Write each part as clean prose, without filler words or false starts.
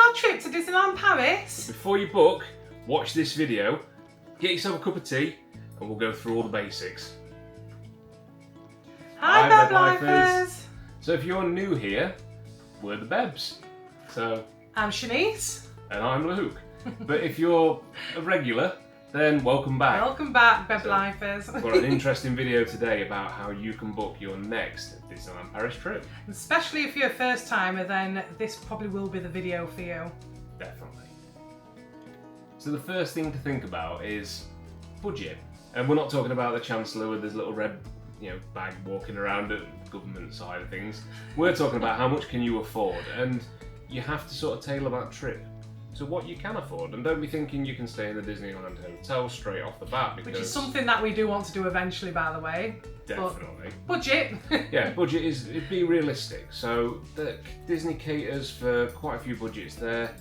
our trip to Disneyland Paris. Before you book, watch this video, get yourself a cup of tea, and we'll go through all the basics. Hi, Beb Lifers. So if you're new here, we're the Bebs. So I'm Shanice. And I'm Luke. But if you're a regular, then welcome back. Welcome back, Beb Lifers. We've got an interesting video today about how you can book your next Disneyland Paris trip. Especially if you're a first timer, then this probably will be the video for you. Definitely. So the first thing to think about is budget. And we're not talking about the Chancellor with his little red bag walking around at the government side of things. We're talking about how much can you afford, and you have to sort of tailor that trip to what you can afford, and don't be thinking you can stay in the Disneyland hotel straight off the bat, because... Which is something that we do want to do eventually, by the way. Definitely. But budget. Yeah, budget is, it'd be realistic. So Disney caters for quite a few budgets there.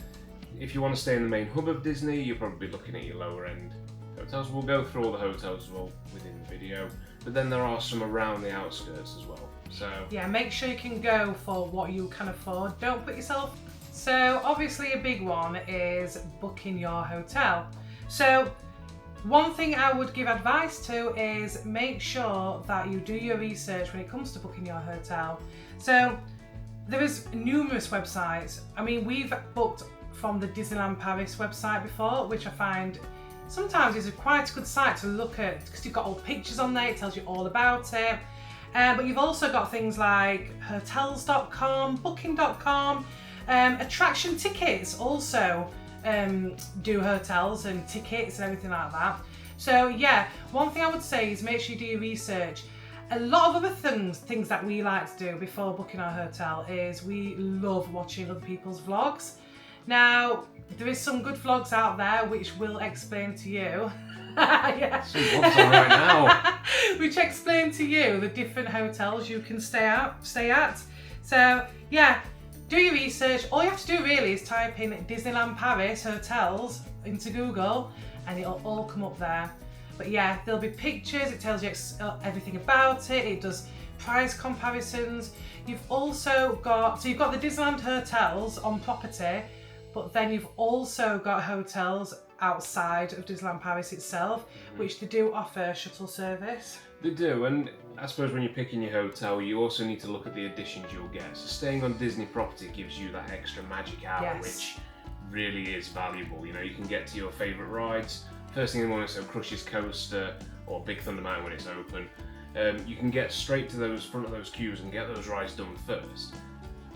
If you want to stay in the main hub of Disney, you're probably looking at your lower end hotels. We'll go through all the hotels as well within the video, but then there are some around the outskirts as well. So yeah, make sure you can go for what you can afford. Don't put yourself... So obviously a big one is booking your hotel. So one thing I would give advice to is make sure that you do your research when it comes to booking your hotel. So there is numerous websites. I mean, we've booked from the Disneyland Paris website before, which I find sometimes is quite a good site to look at because you've got all pictures on there, it tells you all about it. But you've also got things like hotels.com, booking.com, attraction tickets also do hotels and tickets and everything like that. So yeah, one thing I would say is make sure you do your research. A lot of other things that we like to do before booking our hotel is we love watching other people's vlogs. Now, there is some good vlogs out there which will explain to you yeah. some vlogs on right now. Which explain to you the different hotels you can stay at. So yeah, do your research. All you have to do really is type in Disneyland Paris hotels into Google and it'll all come up there. But yeah, there'll be pictures, it tells you everything about it, it does price comparisons. You've also got, so you've got the Disneyland hotels on property, but then you've also got hotels outside of Disneyland Paris itself, which they do offer shuttle service. They do, and I suppose when you're picking your hotel, you also need to look at the additions you'll get. So staying on Disney property gives you that extra magic hour, Yes. which really is valuable. You know, you can get to your favourite rides. First thing in the morning, so Crush's Coaster or Big Thunder Mountain when it's open. You can get straight to those front of those queues and get those rides done first.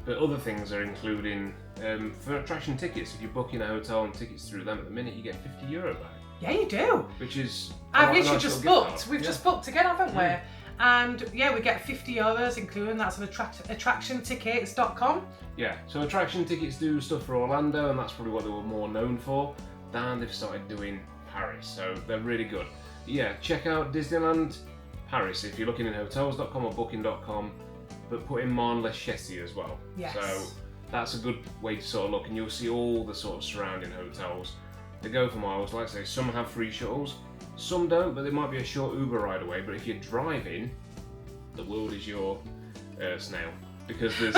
But other things are including, for attraction tickets, if you're booking a hotel and tickets through them at the minute, you get €50 back. Yeah, you do. Which is... I've literally just booked. Card. We've just booked again, haven't we? And yeah, we get €50, including that's on attractiontickets.com. Yeah, so attraction tickets do stuff for Orlando, and that's probably what they were more known for. Then they've started doing Paris, so they're really good. Yeah, check out Disneyland Paris if you're looking in hotels.com or booking.com, but put in Marne Les Chessier as well. Yes. So that's a good way to sort of look, and you'll see all the sort of surrounding hotels. They go for miles. Like I say, some have free shuttles, some don't, but there might be a short Uber ride away. But if you're driving, the world is your snail, because there's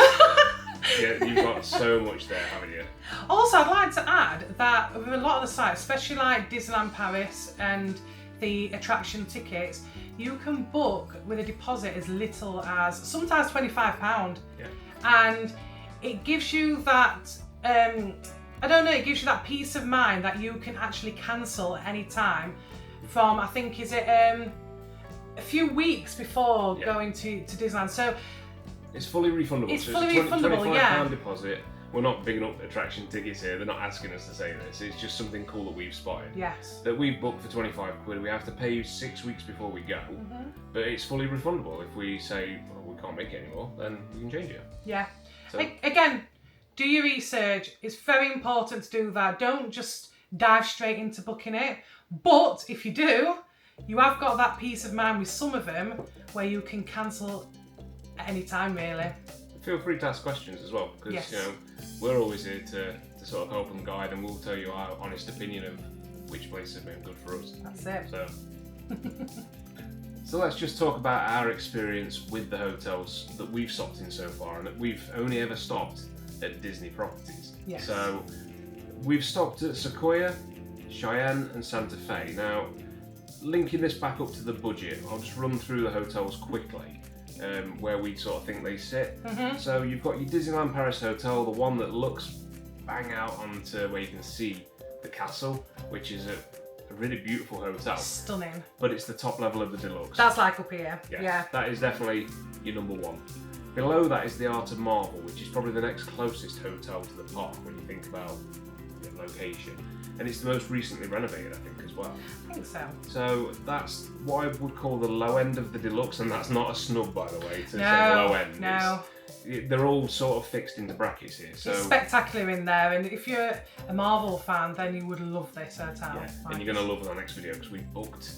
yeah, you've got so much there, haven't you? Also, I'd like to add that with a lot of the sites, especially like Disneyland Paris and the attraction tickets, you can book with a deposit as little as sometimes £25. Yeah. And it gives you that, I don't know, it gives you that peace of mind that you can actually cancel at any time from, I think, is it a few weeks before going to Disneyland. So it's fully refundable. It's so fully it's a refundable, yeah. £25 deposit. We're not bigging up attraction tickets here. They're not asking us to say this. It's just something cool that we've spotted. Yes. That we've booked for £25. We have to pay you 6 weeks before we go, but it's fully refundable. If we say, well, we can't make it anymore, then we can change it. Yeah. So, Again, do your research. It's very important to do that. Don't just dive straight into booking it. But if you do, you have got that peace of mind with some of them where you can cancel at any time, really. feel free to ask questions as well, because Yes. we're always here to sort of help and guide, and we'll tell you our honest opinion of which places have been good for us. That's it. So, so let's just talk about our experience with the hotels that we've stopped in so far, and that we've only ever stopped at Disney properties. Yes. So we've stopped at Sequoia, Cheyenne and Santa Fe. Now, linking this back up to the budget, I'll just run through the hotels quickly, where we sort of think they sit. So you've got your Disneyland Paris hotel, the one that looks bang out onto where you can see the castle, which is a really beautiful hotel. Stunning. But it's the top level of the deluxe. That's like up here. Yeah. That is definitely your number one. Below that is the Art of Marvel, which is probably the next closest hotel to the park when you think about the location. And it's the most recently renovated, I think, as well. I think so. So that's what I would call the low end of the deluxe, and that's not a snub, by the way, to say low end. No. They're all sort of fixed into brackets here. So it's spectacular in there, and if you're a Marvel fan, then you would love this hotel. yeah, and you're going to love our next video because we booked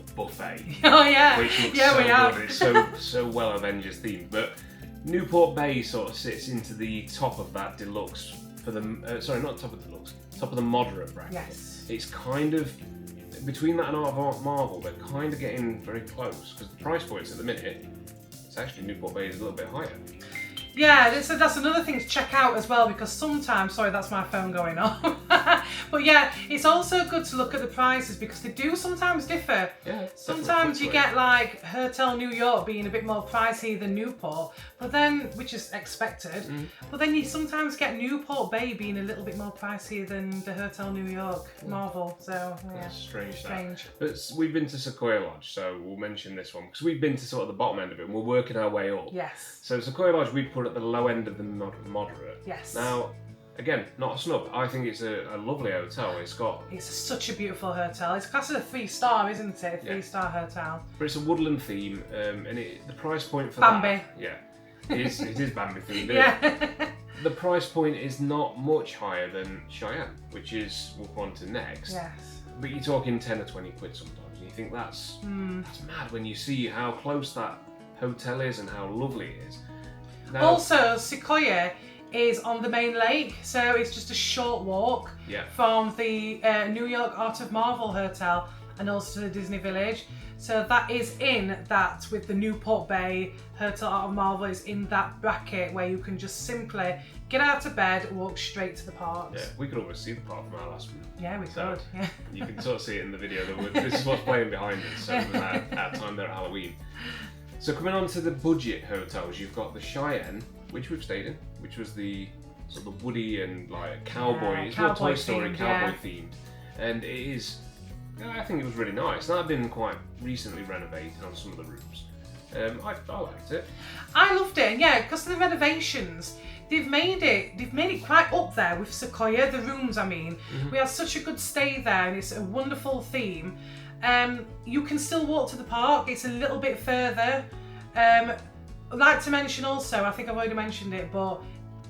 the buffet. Oh yeah, which looks we so have. good. It's so well Avengers themed. But Newport Bay sort of sits into the top of that deluxe for the sorry, not top of the deluxe, top of the moderate bracket. Yes. It's kind of between that and Art of Marvel. They're kind of getting very close because the price points at the minute. It's actually Newport Bay is a little bit higher. Yeah, so that's another thing to check out as well, because sometimes, sorry, that's my phone going off. But yeah, it's also good to look at the prices because they do sometimes differ. Yeah. Sometimes you get like Hotel New York being a bit more pricey than Newport, but then, which is expected, but then you sometimes get Newport Bay being a little bit more pricey than the Hotel New York Marvel. So yeah, that's strange. Strange. But we've been to Sequoia Lodge, so we'll mention this one because we've been to sort of the bottom end of it and we're working our way up. Yes. So Sequoia Lodge we'd put at the low end of the moderate. Yes. Now, again, not a snub. I think it's a lovely hotel. It's such a beautiful hotel. It's classed as a 3-star, isn't it? A 3-star hotel. But it's a woodland theme, and the price point for Bambi. that, it is Bambi themed. Yeah. The price point is not much higher than Cheyenne, which is we'll go on to next. Yes. But you're talking 10 or 20 quid sometimes, and you think that's mad when you see how close that hotel is and how lovely it is. Now, Also, Sequoia is on the main lake, so it's just a short walk from the New York Art of Marvel hotel and also to the Disney Village. So that is in that with the Newport Bay Hotel Art of Marvel is in that bracket where you can just simply get out of bed, walk straight to the parks. Yeah, we could almost see the park from our last one. Yeah, we could. Yeah. You can sort of see it in the video. This is what's playing behind us. So it was our time there at Halloween. So coming on to the budget hotels, you've got the Cheyenne, which we've stayed in, which was the sort of Woody and like cowboy. It's more Toy Story cowboy themed, and it is. I think it was really nice. That had been quite recently renovated on some of the rooms. I liked it. I loved it, yeah, because of the renovations. They've made it quite up there with Sequoia, the rooms I mean. We had such a good stay there and it's a wonderful theme. You can still walk to the park, it's a little bit further. I'd like to mention also, I think I've already mentioned it, but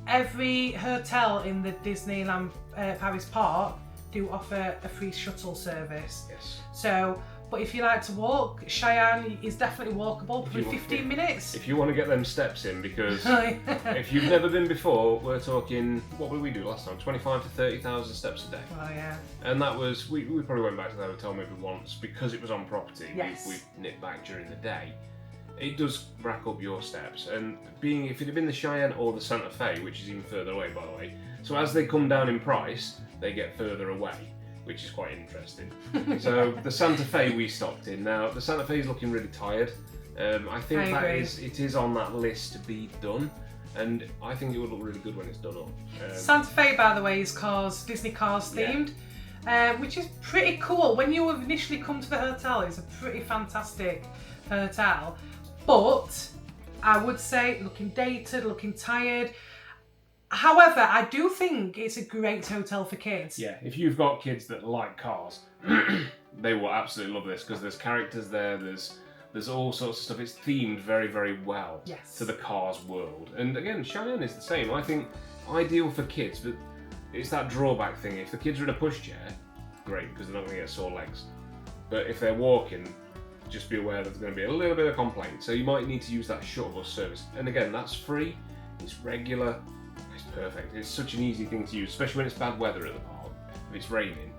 every hotel in the Disneyland Paris park do offer a free shuttle service. Yes. So, but if you like to walk, Cheyenne is definitely walkable, probably 15 minutes. If you want to get them steps in, because if you've never been before, we're talking, what did we do last time? 25 to 30,000 steps a day. Oh yeah. And that was, we probably went back to the hotel maybe once because it was on property. Yes. We nipped back during the day. It does rack up your steps, and if it had been the Cheyenne or the Santa Fe, which is even further away by the way, so as they come down in price, they get further away, which is quite interesting. So the Santa Fe we stopped in. Now the Santa Fe is looking really tired. I think it is on that list to be done, and I think it would look really good when it's done up. Santa Fe, by the way, is Disney Cars themed, which is pretty cool. When you initially come to the hotel, it's a pretty fantastic hotel, but I would say looking dated, looking tired. However, I do think it's a great hotel for kids. Yeah, if you've got kids that like cars, they will absolutely love this because there's characters there, there's all sorts of stuff. It's themed very, very well to the Cars world. And again, Cheyenne is the same. I think ideal for kids, but it's that drawback thing. If the kids are in a pushchair, great, because they're not going to get sore legs. But if they're walking, just be aware that there's going to be a little bit of complaint. So you might need to use that shuttle bus service. And again, that's free, it's regular. Perfect. It's such an easy thing to use, especially when it's bad weather at the park. If it's raining,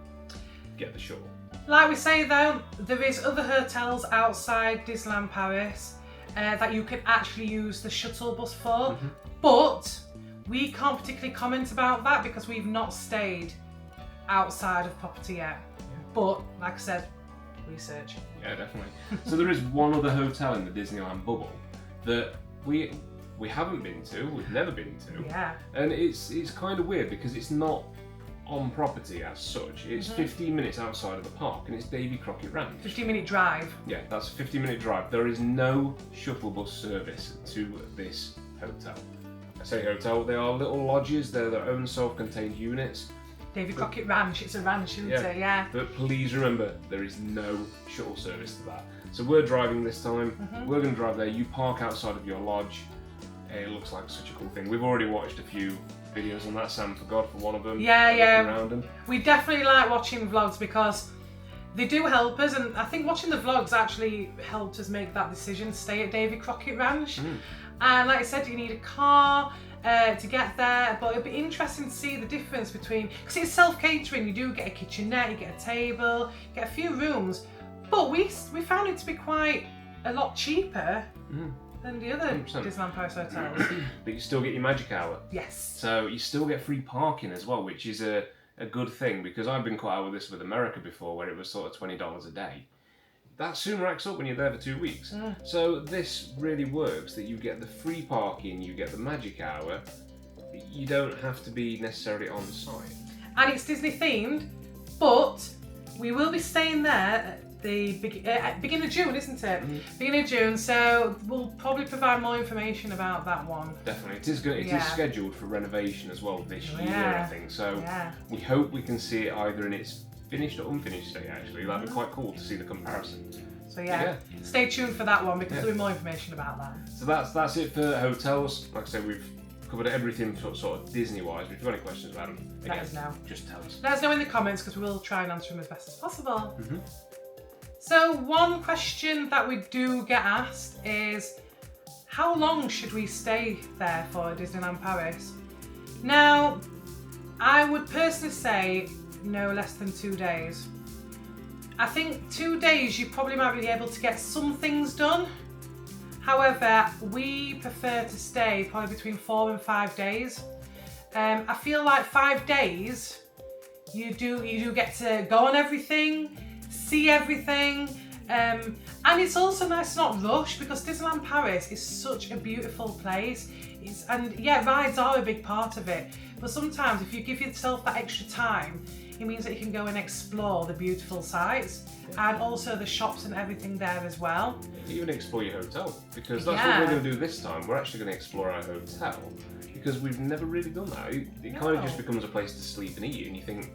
get the shuttle. Like we say though, there is other hotels outside Disneyland Paris that you can actually use the shuttle bus for. But We can't particularly comment about that because we've not stayed outside of property yet. But like I said, research. Yeah, definitely. So there is one other hotel in the Disneyland bubble that we haven't been to, we've never been to. Yeah. And it's kind of weird because it's not on property as such. It's 15 minutes outside of the park, and it's Davy Crockett Ranch. 15-minute drive. Yeah, that's a 15-minute drive. There is no shuttle bus service to this hotel. I say hotel, they are little lodges, they're their own self-contained units. Davy Crockett Ranch, it's a ranch, isn't it? Yeah. But please remember, there is no shuttle service to that. So we're driving this time, we're going to drive there, you park outside of your lodge. It looks like such a cool thing. We've already watched a few videos on that, Sam forgot for one of them. Yeah. Around them. We definitely like watching vlogs because they do help us, and I think watching the vlogs actually helped us make that decision to stay at Davy Crockett Ranch. And like I said, you need a car to get there, but it'll be interesting to see the difference between, because it's self-catering, you do get a kitchenette, you get a table, you get a few rooms, but we found it to be quite a lot cheaper than the other 100%. Disneyland Paris hotels. But you still get your magic hour. Yes. So you still get free parking as well, which is a good thing, because I've been quite out with this with America before, where it was sort of $20 a day. That soon racks up when you're there for 2 weeks. So this really works, that you get the free parking, you get the magic hour, you don't have to be necessarily on site. And it's Disney themed, but we will be staying there at the beginning of June, isn't it? Beginning of June, so we'll probably provide more information about that one. Definitely, it is scheduled for renovation as well this year, I think. So we hope we can see it either in its finished or unfinished state. Actually, that'd be quite cool to see the comparison. So stay tuned for that one because there'll be more information about that. So that's it for hotels. Like I said, we've covered everything sort of Disney-wise. If you've got any questions about them, again, let us know. Just tell us. Let us know in the comments because we will try and answer them as best as possible. So one question that we do get asked is, how long should we stay there for Disneyland Paris? Now, I would personally say no less than 2 days. I think 2 days you probably might be able to get some things done. However, we prefer to stay probably between 4 and 5 days. I feel like 5 days you do get to go on everything, see everything, and it's also nice to not rush because Disneyland Paris is such a beautiful place. Rides are a big part of it, but sometimes if you give yourself that extra time, it means that you can go and explore the beautiful sites and also the shops and everything there as well. Even explore your hotel, because that's what we're going to do this time. We're actually going to explore our hotel because we've never really done that. It kind of just becomes a place to sleep and eat, and you think,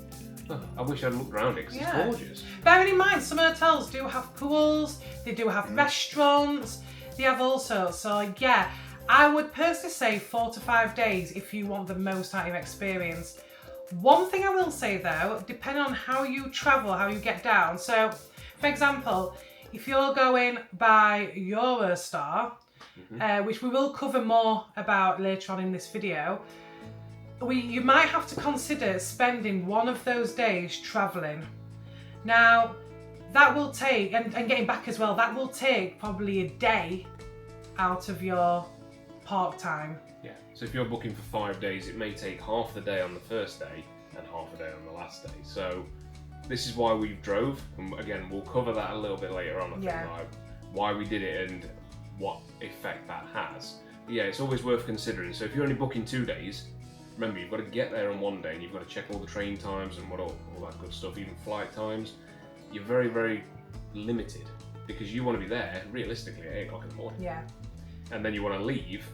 oh, I wish I'd looked around it because it's gorgeous. Bearing in mind, some hotels do have pools, they do have restaurants, they have all sorts. So yeah, I would personally say 4 to 5 days if you want the most out of your experience. One thing I will say though, depending on how you travel, how you get down. So, for example, if you're going by Eurostar, which we will cover more about later on in this video, you might have to consider spending one of those days travelling. Now, that will take, and getting back as well, that will take probably a day out of your park time. Yeah, so if you're booking for 5 days, it may take half the day on the first day and half a day on the last day. So this is why we drove, and again, we'll cover that a little bit later on, I think, like why we did it and what effect that has. But yeah, it's always worth considering. So if you're only booking 2 days, remember you've got to get there on one day and you've got to check all the train times and all that good stuff, even flight times. You're very, very limited because you want to be there realistically at 8 o'clock in the morning. Yeah. And then you want to leave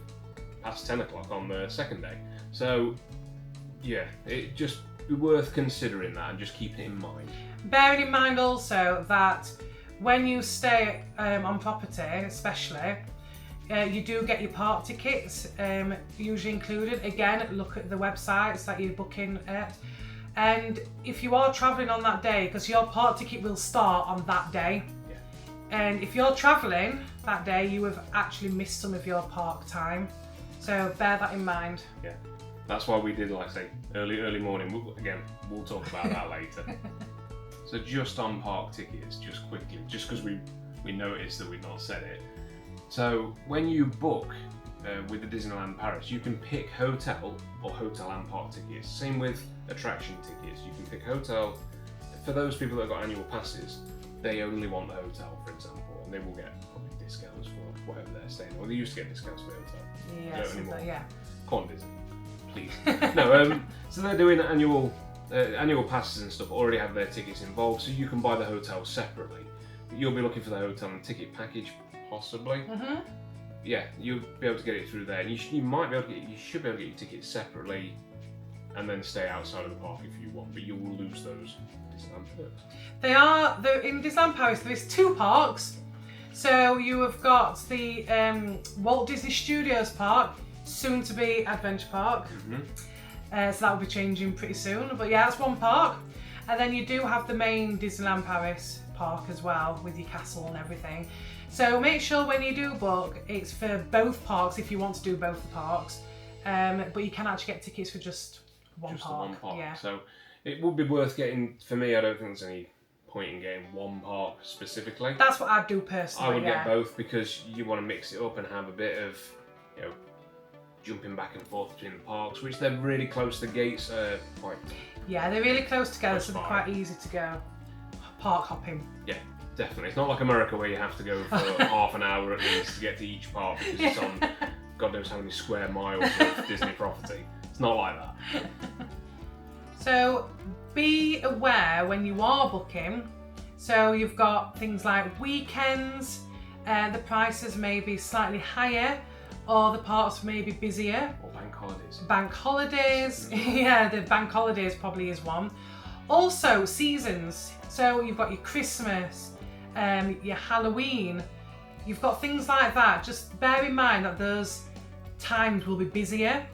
past 10 o'clock on the second day. So yeah, it just be worth considering that and just keeping it in mind. Bearing in mind also that when you stay on property, especially, you do get your park tickets usually included. Again, look at the websites that you're booking at. And if you are travelling on that day, because your park ticket will start on that day, and if you're travelling that day, you have actually missed some of your park time. So bear that in mind. Yeah. That's why we did, like I say, early morning. Again, we'll talk about that later. So just on park tickets, just quickly, just because we noticed that we've not said it. So when you book with the Disneyland Paris, you can pick hotel or hotel and park tickets. Same with attraction tickets. You can pick hotel. For those people that have got annual passes, they only want the hotel, for example, and they will get probably discounts for whatever they're staying. Or they used to get discounts for the hotel. Yes, yeah. Come on, Disney, please. No, so they're doing annual passes and stuff. Already have their tickets involved, so you can buy the hotel separately. You'll be looking for the hotel and ticket package, possibly. Mm-hmm. Yeah, you'll be able to get it through there. And you should be able to get your tickets separately, and then stay outside of the park if you want. But you will lose those Disneyland perks. In Disneyland Paris. There is 2 parks. So you have got the Walt Disney Studios Park, soon to be Adventure Park. Mm-hmm. So that will be changing pretty soon. But yeah, that's one park. And then you do have the main Disneyland Paris park as well, with your castle and everything. So make sure when you do book, it's for both parks if you want to do both the parks. But you can actually get tickets for just one park. The one park. Yeah. So it would be worth getting. For me, I don't think there's any point in getting one park specifically. That's what I'd do personally. I would get both, because you want to mix it up and have a bit of, jumping back and forth between the parks, which they're really close. The gates are quite. Yeah, they're really close together, so they're fine. quite easy to go. Park hopping. Yeah, definitely. It's not like America where you have to go for half an hour at least to get to each park, because it's on God knows how many square miles of Disney property. It's not like that. So be aware when you are booking. So you've got things like weekends, the prices may be slightly higher, or the parks may be busier. Or bank holidays. Bank holidays, yeah, the bank holidays probably is one. Also seasons. So you've got your Christmas, your Halloween. You've got things like that. Just bear in mind that those times will be busier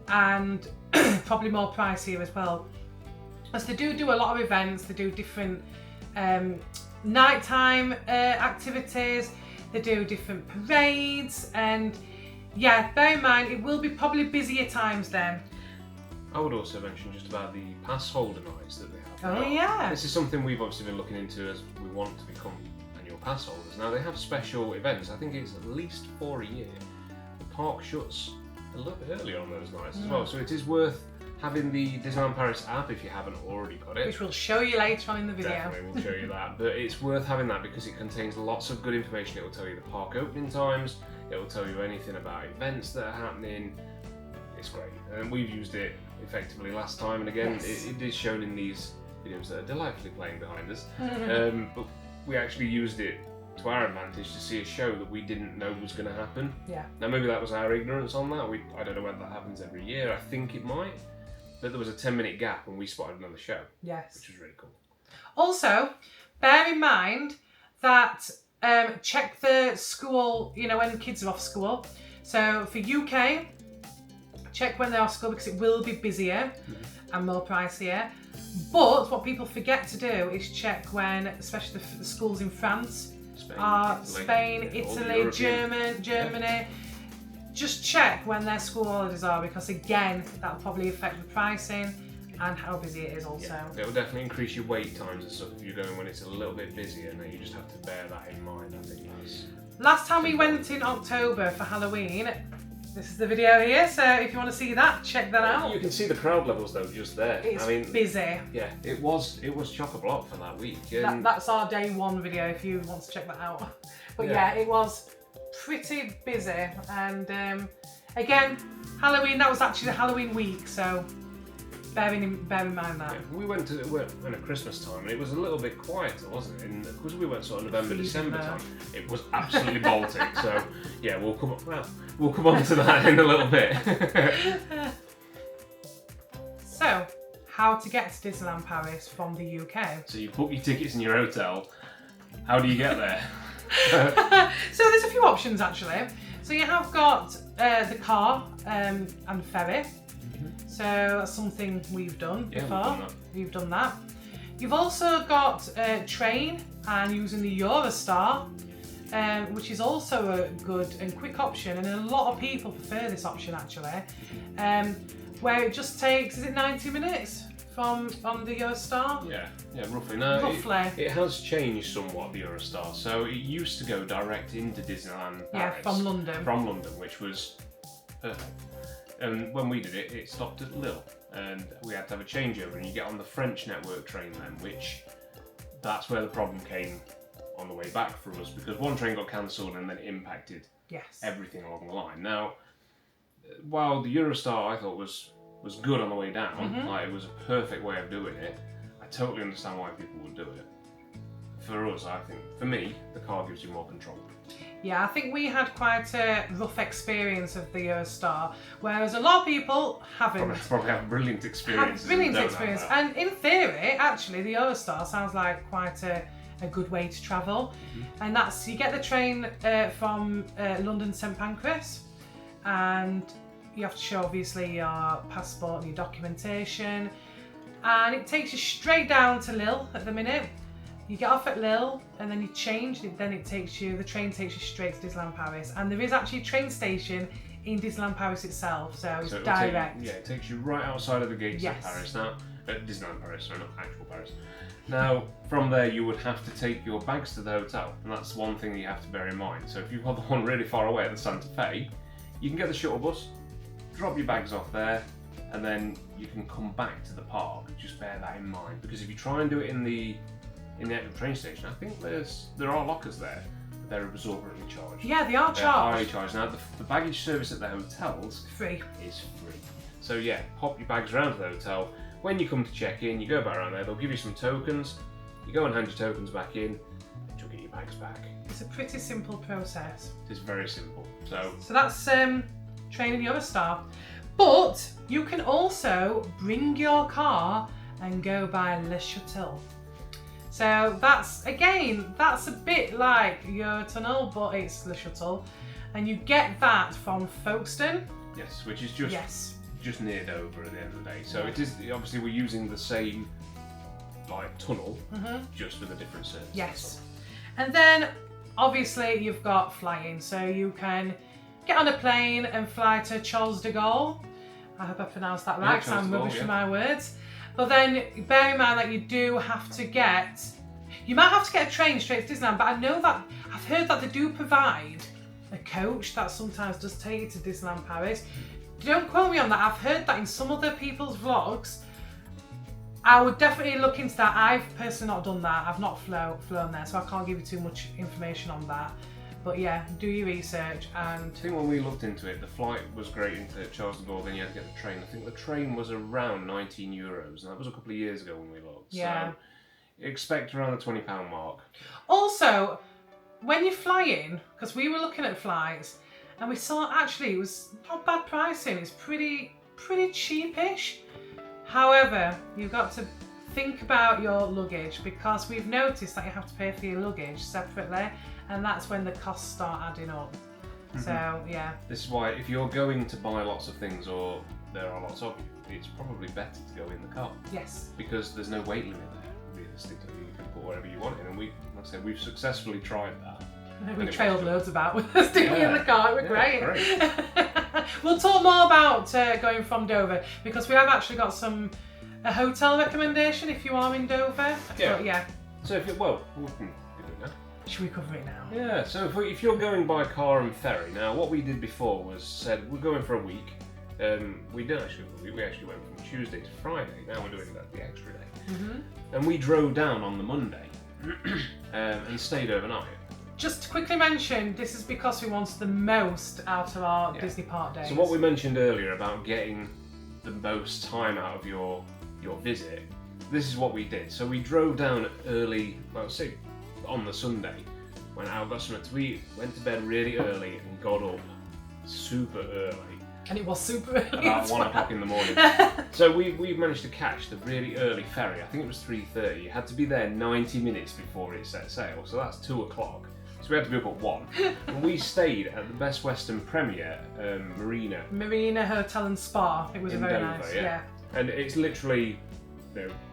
and probably more pricier as well. As they do a lot of events, they do different nighttime activities, they do different parades, and yeah, bear in mind it will be probably busier times then. I would also mention just about the pass holder nights that they have. Oh yeah. This is something we've obviously been looking into as we want to become annual pass holders. Now they have special events. I think it's at least 4 a year. The park shuts a little bit earlier on those nights as well, so it is worth having the Disneyland Paris app if you haven't already got it. Which we'll show you later on in the video. Definitely, we'll show you that. But it's worth having that because it contains lots of good information. It will tell you the park opening times. It will tell you anything about events that are happening. It's great, and we've used it effectively last time, and again, Yes. it is shown in these videos that are delightfully playing behind us. But we actually used it to our advantage to see a show that we didn't know was going to happen. Yeah. Now maybe that was our ignorance on that. I don't know whether that happens every year. I think it might. But there was a 10-minute gap and we spotted another show. Yes. Which was really cool. Also, bear in mind that check the school, when the kids are off school. So for UK, check when they're off school because it will be busier and more pricier. But what people forget to do is check when, especially the schools in France, Spain, Italy, Germany. Yeah. Just check when their school holidays are, because again, that will probably affect the pricing and how busy it is also. Yeah. It will definitely increase your wait times and stuff if you're going when it's a little bit busier, and then you just have to bear that in mind. I think that's... Last time we went in October for Halloween, this is the video here, so if you want to see that, check that out. You can see the crowd levels though just there. It's busy. Yeah, it was chock-a-block for that week. That's our day one video if you want to check that out. But yeah, it was pretty busy, and again, Halloween, that was actually the Halloween week, so bear in mind that. Yeah, we went at Christmas time and it was a little bit quieter, wasn't it? And because we went sort of November, December time, it was absolutely Baltic. So yeah, we'll come on to that in a little bit. So, how to get to Disneyland Paris from the UK? So you book your tickets in your hotel. How do you get there? So there's a few options actually. So you have got the car and ferry. So that's something we've done before. We've done that. You've also got train and using the Eurostar, which is also a good and quick option, and a lot of people prefer this option actually, where it just takes, is it 90 minutes on the Eurostar? Yeah, roughly. Now, roughly. It has changed somewhat, the Eurostar. So it used to go direct into Disneyland Paris. Yeah, from London. From London, which was perfect. And when we did it, it stopped at Lille, and we had to have a changeover, and you get on the French network train then, which that's where the problem came on the way back for us, because one train got cancelled and then it impacted everything along the line. Now, while the Eurostar I thought was good on the way down, like it was a perfect way of doing it, I totally understand why people would do it. For us, I think, for me, the car gives you more control. Yeah, I think we had quite a rough experience of the Eurostar, whereas a lot of people haven't. Probably have brilliant experiences. And in theory, actually, the Eurostar sounds like quite a good way to travel. And that's, you get the train from London St Pancras, and you have to show obviously your passport and your documentation, and it takes you straight down to Lille at the minute. You get off at Lille and then you change, then the train takes you straight to Disneyland Paris, and there is actually a train station in Disneyland Paris itself, so it's direct. It takes you right outside of the gates of Paris now, Disneyland Paris, sorry, not actual Paris. Now, from there you would have to take your bags to the hotel, and that's one thing you have to bear in mind. So if you've got the one really far away at the Santa Fe, you can get the shuttle bus, drop your bags off there, and then you can come back to the park. Just bear that in mind, because if you try and do it in the actual train station, I think there are lockers there, but they're absorbently charged. Yeah, they are charged. They're highly charged. Now, the baggage service at the hotels is free. So yeah, pop your bags around to the hotel. When you come to check in, you go back around there, they'll give you some tokens. You go and hand your tokens back in, and you'll get your bags back. It's a pretty simple process. It is very simple. So that's training Eurostar. But you can also bring your car and go by Le Shuttle. So that's a bit like Eurotunnel, but it's Le Shuttle, and you get that from Folkestone. Yes, which is just near Dover at the end of the day. So it is, obviously we're using the same tunnel, just with a different service. Yes, and then obviously you've got flying, so you can get on a plane and fly to Charles de Gaulle. I hope I pronounced that right, because I'm rubbish for my words. But then bear in mind that you might have to get a train straight to Disneyland, but I've heard that they do provide a coach that sometimes does take you to Disneyland Paris. Don't quote me on that, I've heard that in some other people's vlogs. I would definitely look into that. I've personally not done that, I've not flown there, so I can't give you too much information on that. But yeah, do your research. And I think when we looked into it, the flight was great into Charles de Gaulle, then you had to get the train. I think the train was around €19, and that was a couple of years ago when we looked. Yeah. So expect around the £20 mark. Also, when you're flying, because we were looking at flights, and we saw actually it was not bad pricing. It's pretty cheapish. However, you've got to think about your luggage, because we've noticed that you have to pay for your luggage separately, and that's when the costs start adding up. So yeah. This is why if you're going to buy lots of things, or there are lots of you, it's probably better to go in the car. Yes. Because there's no weight limit there, realistically. You can put whatever you want in, and like I said, we've successfully tried that. We trailed loads about with us doing in the car. It was great. We'll talk more about going from Dover, because we have actually got a hotel recommendation if you are in Dover. Yeah. But yeah. So if we can do it now. Should we cover it now? Yeah. So if you're going by car and ferry, now what we did before was said we're going for a week. We didn't actually go for a week. We actually went from Tuesday to Friday. Now we're doing the extra day. And we drove down on the Monday and stayed overnight. Just to quickly mention, this is because we wanted the most out of our Disney park days. So what we mentioned earlier about getting the most time out of your visit, this is what we did. So we drove down early, say on the Sunday, went out, got something to eat, went to bed really early and got up super early. And it was super early. About 1 o'clock in the morning. So we managed to catch the really early ferry. I think it was 3:30. You had to be there 90 minutes before it set sail. So that's 2 o'clock. So we had to be up at 1. And we stayed at the Best Western Premier Marina Hotel and Spa. It was very Dover, nice. Yeah. And it's literally,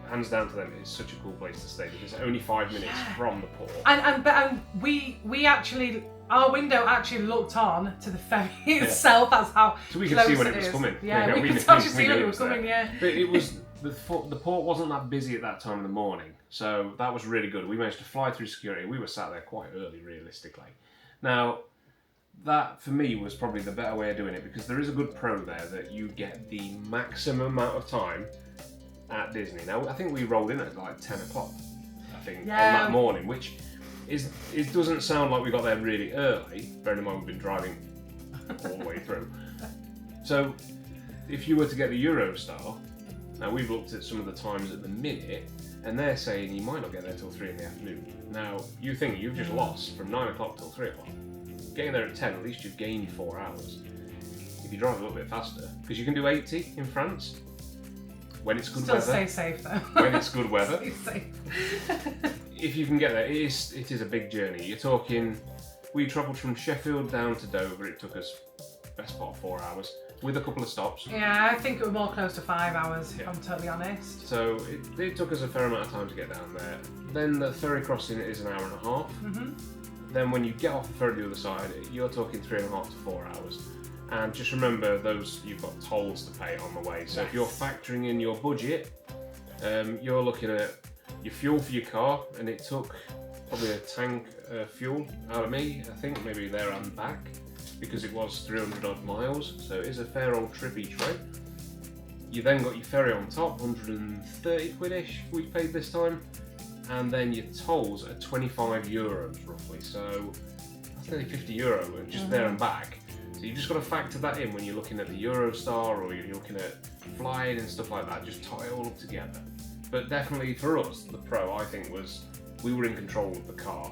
hands down to them, it's such a cool place to stay, because it's only 5 minutes from the port. And we actually, our window actually looked on to the ferry itself. That's how so we could see when it was coming. Yeah, we could actually see when it was coming. Yeah. But it was the port wasn't that busy at that time in the morning, so that was really good. We managed to fly through security. We were sat there quite early, realistically. Now, that for me was probably the better way of doing it, because there is a good pro there that you get the maximum amount of time at Disney. Now, I think we rolled in at like 10 o'clock, I think, on that morning, which it doesn't sound like we got there really early, bearing in mind we've been driving all the way through. So, if you were to get the Eurostar, now we've looked at some of the times at the minute, and they're saying you might not get there till 3 in the afternoon. Now, you think you've just lost from 9 o'clock till 3 o'clock. Getting there at 10, at least you've gained 4 hours. If you drive a little bit faster, because you can do 80 in France when it's good weather. Still stay safe though. When it's good weather. Stay safe. If you can get there, it is a big journey. You're talking, we travelled from Sheffield down to Dover. It took us best part of 4 hours with a couple of stops. Yeah, I think it was more close to 5 hours, if I'm totally honest. So it took us a fair amount of time to get down there. Then the ferry crossing is an hour and a half. Then when you get off the ferry the other side, you're talking 3.5 to 4 hours. And just remember, you've got tolls to pay on the way. So if you're factoring in your budget, you're looking at your fuel for your car, and it took probably a tank of fuel out of me, I think, maybe there and back, because it was 300 odd miles, so it is a fair old trip each way. You then got your ferry on top, 130 quid-ish we paid this time, and then your tolls are 25 euros roughly, so that's nearly 50 euro just there and back. So you've just got to factor that in when you're looking at the Eurostar or you're looking at flying and stuff like that, just tie it all up together. But definitely for us, the pro, I think, was we were in control of the car.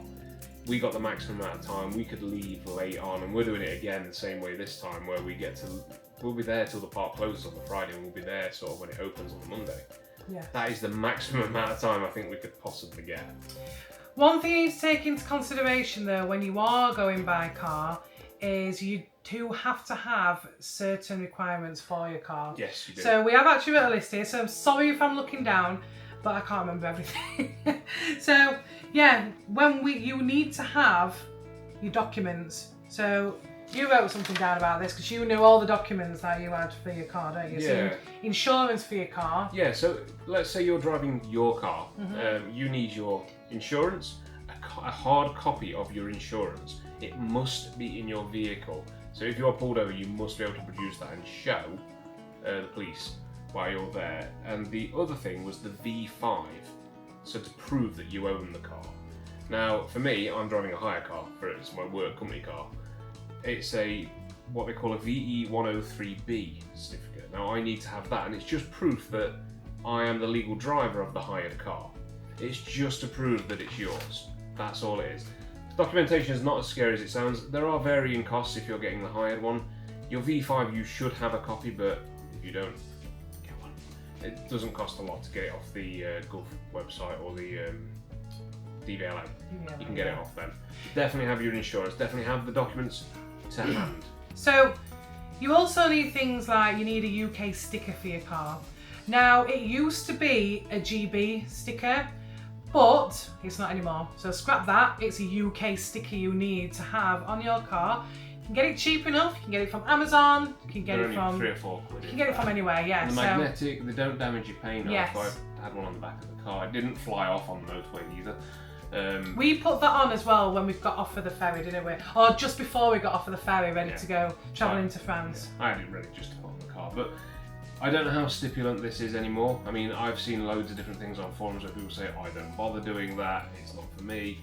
We got the maximum amount of time, we could leave late on, and we're doing it again the same way this time, where we'll be there till the park closes on the Friday, and we'll be there sort of when it opens on the Monday. Yeah. That is the maximum amount of time I think we could possibly get. One thing you need to take into consideration though, when you are going by car, is you do have to have certain requirements for your car. Yes, you do. So we have actually got a list here, so I'm sorry if I'm looking down, but I can't remember everything. So yeah, you need to have your documents. So you wrote something down about this because you knew all the documents that you had for your car, don't you? Yeah. So insurance for your car. Yeah, so let's say you're driving your car. You need your insurance, a hard copy of your insurance. It must be in your vehicle. So if you're pulled over, you must be able to produce that and show the police while you're there. And the other thing was the V5, so to prove that you own the car. Now, for me, I'm driving a hire car, it's my work company car. It's what they call a VE103B certificate. Now, I need to have that, and it's just proof that I am the legal driver of the hired car. It's just to prove that it's yours. That's all it is. Documentation is not as scary as it sounds. There are varying costs if you're getting the hired one. Your V5, you should have a copy, but if you don't, get one. It doesn't cost a lot to get it off the Gov website or the DVLA. You can get it off then. Definitely have your insurance, definitely have the documents to hand. So you also need things like you need a UK sticker for your car. Now it used to be a GB sticker, but it's not anymore. So scrap that. It's a UK sticker you need to have on your car. You can get it cheap enough. You can get it from Amazon. You can get it from 3 or 4 quid. You can get it from anywhere. Yeah. And the magnetic, they don't damage your paint. Yes. I had one on the back of the car. It didn't fly off on the motorway either. We put that on as well when we got off of the ferry, didn't we? Or just before we got off of the ferry, ready to go travelling to France. Yeah. I had it ready just to put on the car, but I don't know how stipulant this is anymore. I mean, I've seen loads of different things on forums where people say, I don't bother doing that, it's not for me.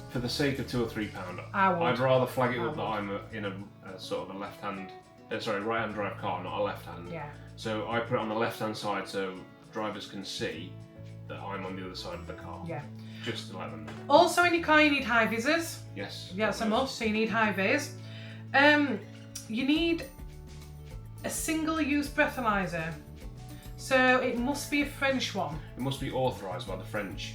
For the sake of £2 or £3, I'd rather flag it up that I'm in a sort of a right-hand drive car, not a left-hand. Yeah. So I put it on the left-hand side so drivers can see that I'm on the other side of the car. Yeah. Just to let them know. Also in your car you need high visors. Yes. Yeah, that's a must, so you need high vis. You need a single-use breathalyzer. So it must be a French one. It must be authorised by the French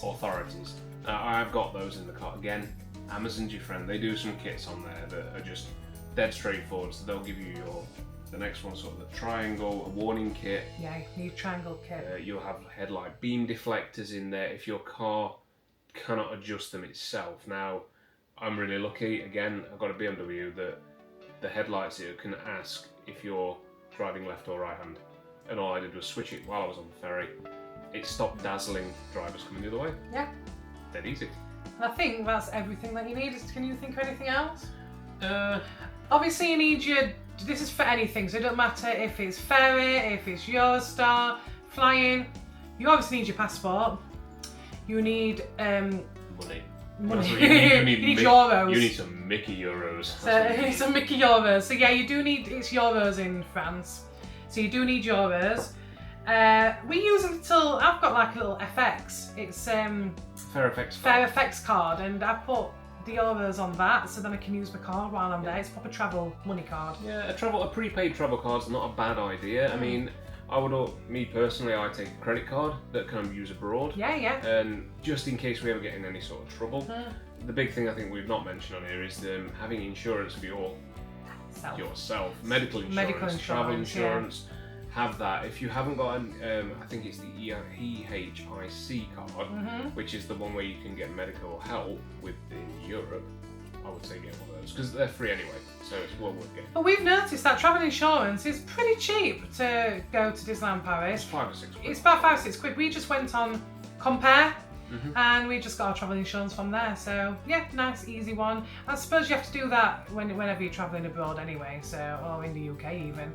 authorities. I've got those in the car. Again, Amazon's your friend. They do some kits on there that are just dead straightforward. So they'll give you the next one, sort of the triangle, a warning kit. Yeah, you need triangle kit. You'll have headlight beam deflectors in there if your car cannot adjust them itself. Now, I'm really lucky. Again, I've got a BMW that the headlights here can ask if you're driving left or right hand. And all I did was switch it while I was on the ferry. It stopped dazzling drivers coming the other way. Yeah. Dead easy. I think that's everything that you need. Can you think of anything else? Obviously you need your, this is for anything, so it doesn't matter if it's ferry, if it's Eurostar, flying. You obviously need your passport. You need Money. money. You need euros. You need some Mickey euros. So you need some Mickey euros. So yeah, you do need, it's euros in France. So you do need euros. We use a little, I've got like a little FX. It's Fair FX card, and I put the euros on that, so then I can use my card while I'm there. It's a proper travel money card. Yeah, a prepaid travel card's not a bad idea. I mean, me personally, I take a credit card that can use abroad. Yeah, yeah. And just in case we ever get in any sort of trouble. The big thing I think we've not mentioned on here is having insurance for yourself. Medical insurance, travel insurance. Yeah. Have that. If you haven't got I think it's the EHIC card, which is the one where you can get medical help within Europe. I would say get one of those because they're free anyway, so it's well worth getting. But we've noticed that travel insurance is pretty cheap to go to Disneyland Paris. It's 5 or 6 quid. It's about 5 or 6 quid. We just went on Compare. And we just got our travel insurance from there, so yeah, nice easy one. I suppose you have to do that whenever you're travelling abroad anyway, so, or in the UK even.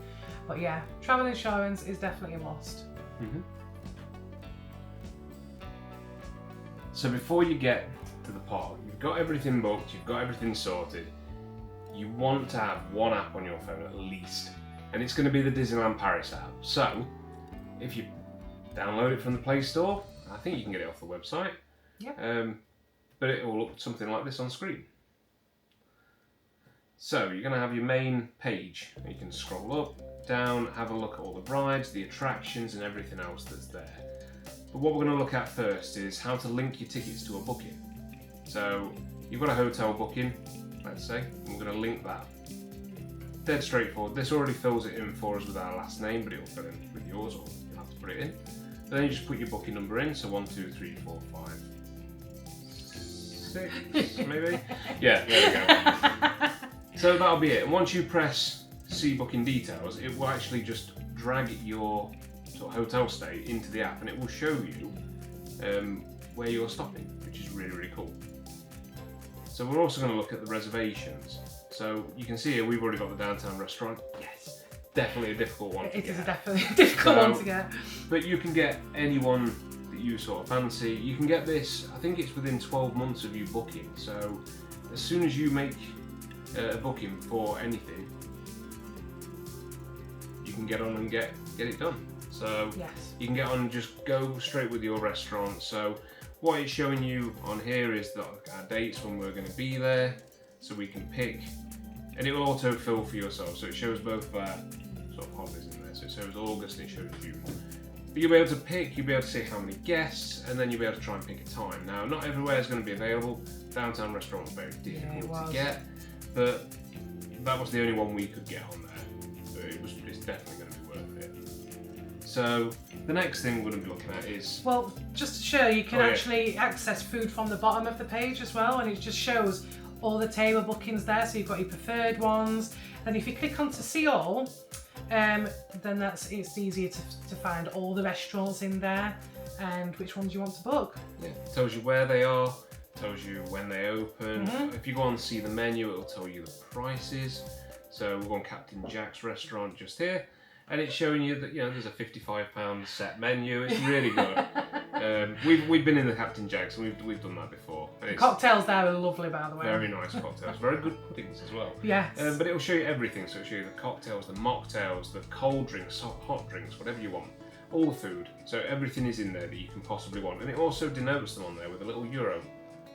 But yeah, travel insurance is definitely a must. So before you get to the park, you've got everything booked, you've got everything sorted. You want to have one app on your phone at least, and it's going to be the Disneyland Paris app. So if you download it from the Play Store, I think you can get it off the website. Yeah. But it will look something like this on screen. So you're going to have your main page. You can scroll up, down, have a look at all the rides, the attractions and everything else that's there. But what we're going to look at first is how to link your tickets to a booking. So you've got a hotel booking, let's say, and we're going to link that. Dead straightforward. This already fills it in for us with our last name, but it will fill in with yours, or you'll have to put it in. But then you just put your booking number in, so 1, 2, 3, 4, 5, 6, maybe? Yeah, there we go. So that'll be it. And once you press See Booking Details, it will actually just drag your sort of hotel stay into the app, and it will show you where you're stopping, which is really, really cool. So we're also going to look at the reservations. So you can see here we've already got the downtown restaurant. Yes, definitely a difficult one to get. It is definitely a difficult one to get. But you can get anyone that you sort of fancy. You can get this, I think it's within 12 months of you booking. So as soon as you make a booking for anything, you can get on and get it done. So yes. You can get on and just go straight with your restaurant. So what it's showing you on here is our dates when we're going to be there, so we can pick, and it will auto-fill for yourself. So it shows both sort of holidays in there. So it shows August and it shows June. But you'll be able to pick, you'll be able to see how many guests, and then you'll be able to try and pick a time. Now, not everywhere is going to be available. Downtown restaurant was very difficult to get, but that was the only one we could get on there. So it's definitely going to be worth it. So the next thing we're going to be looking at is... Well, just to show, you can actually access food from the bottom of the page as well, and it just shows all the table bookings there, so you've got your preferred ones. And if you click on to see all, then it's easier to find all the restaurants in there and which ones you want to book. Yeah, it tells you where they are, tells you when they open. If you go on and see the menu, it'll tell you the prices. So we're on Captain Jack's restaurant just here, and it's showing you that there's a £55 set menu. It's really good. We've been in the Captain Jack's and we've done that before. And cocktails there are lovely, by the way. Very nice cocktails. Very good puddings as well. Yes. But it'll show you everything. So it'll show you the cocktails, the mocktails, the cold drinks, hot drinks, whatever you want. All the food. So everything is in there that you can possibly want. And it also denotes them on there with a little euro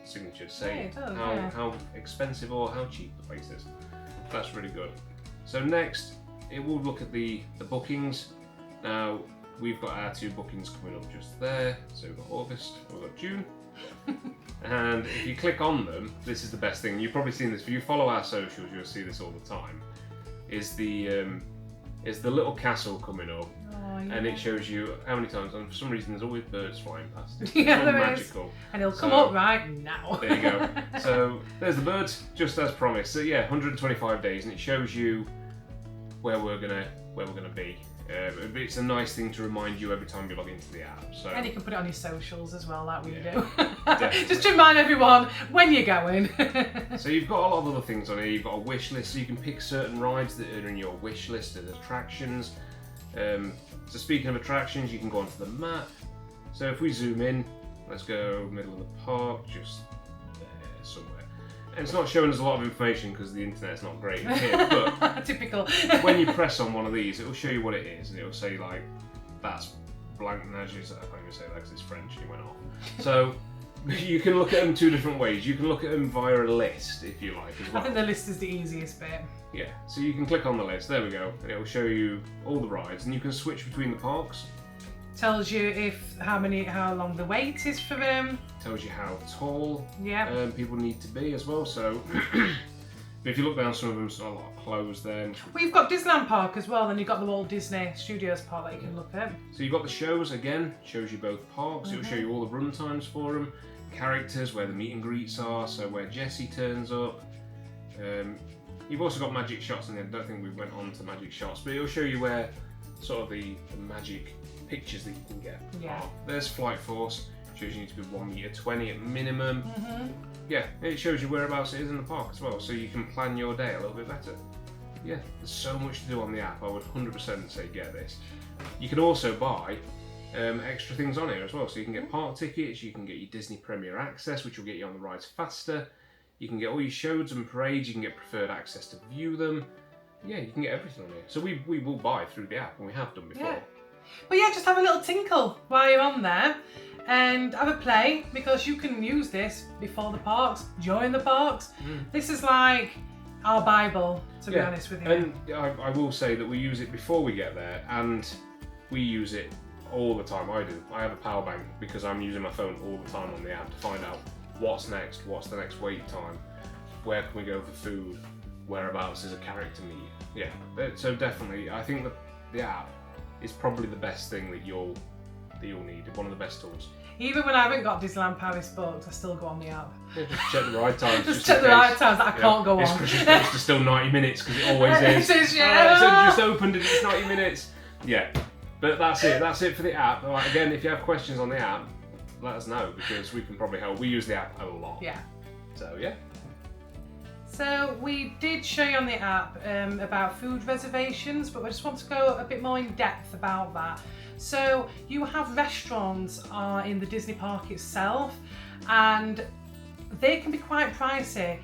signature saying how expensive or how cheap the place is. That's really good. So next, it will look at the bookings. Now, we've got our 2 bookings coming up just there. So we've got August, we've got June. And if you click on them, this is the best thing. You've probably seen this. If you follow our socials, you'll see this all the time. Is the little castle coming up, and it shows you how many times. And for some reason, there's always birds flying past. It's all magical. And it'll come up right now. There you go. So there's the birds, just as promised. So yeah, 125 days, and it shows you where we're gonna be. But it's a nice thing to remind you every time you log into the app. So. And you can put it on your socials as well, like we do. Definitely. Just to remind everyone when you're going. So you've got a lot of other things on here. You've got a wish list, so you can pick certain rides that are in your wish list as attractions. So speaking of attractions, you can go onto the map. So if we zoom in, let's go middle of the park, just there somewhere. And it's not showing us a lot of information because the internet's not great here, but typical. when you press on one of these, it will show you what it is, and it will say like, that's blank nages. I can't even say that because it's French and it went off. So you can look at them two different ways. You can look at them via a list if you like as well. I think the list is the easiest bit. Yeah, so you can click on the list, there we go, and it will show you all the rides, and you can switch between the parks. Tells you how long the wait is for them. Tells you how tall Yeah. people need to be as well. So if you look down, some of them are a lot closed there. We've got Disneyland Park as well, then you've got the Walt Disney Studios Park that you can look at. So you've got the shows again, shows you both parks. It will show you all the run times for them, characters, where the meet and greets are, so where Jessie turns up. You've also got magic shots, and I don't think we went on to magic shots, but it'll show you where sort of the magic pictures that you can get. Yeah. There's Flight Force, shows you need to be 1.20 m at minimum. Yeah, it shows you whereabouts it is in the park as well, so you can plan your day a little bit better. Yeah, there's so much to do on the app. I would 100% say get this. You can also buy extra things on here as well, so you can get park tickets, you can get your Disney Premier Access, which will get you on the rides faster. You can get all your shows and parades, you can get preferred access to view them. Yeah, you can get everything on here. So we will buy through the app, and we have done before. Yeah. But yeah, just have a little tinkle while you're on there and have a play, because you can use this before the parks, during the parks. This is like our Bible, to be honest with you. And I will say that we use it before we get there, and we use it all the time. I do. I have a power bank because I'm using my phone all the time on the app to find out what's next, what's the next wait time, where can we go for food, whereabouts is a character meet. Yeah, so definitely, I think the app is probably the best thing that you'll need, one of the best tools. Even when I haven't got Disneyland Paris booked, I still go on the app. Yeah, just check the ride times. just check the ride times that I can't go it's on. It's supposed to still 90 minutes because it always is. It is, yeah. So just opened and it's 90 minutes. Yeah, but that's it. That's it for the app. Right, again, if you have questions on the app, let us know because we can probably help. We use the app a lot. Yeah. So yeah. So we did show you on the app about food reservations, but we just want to go a bit more in depth about that. So you have restaurants in the Disney park itself, and they can be quite pricey.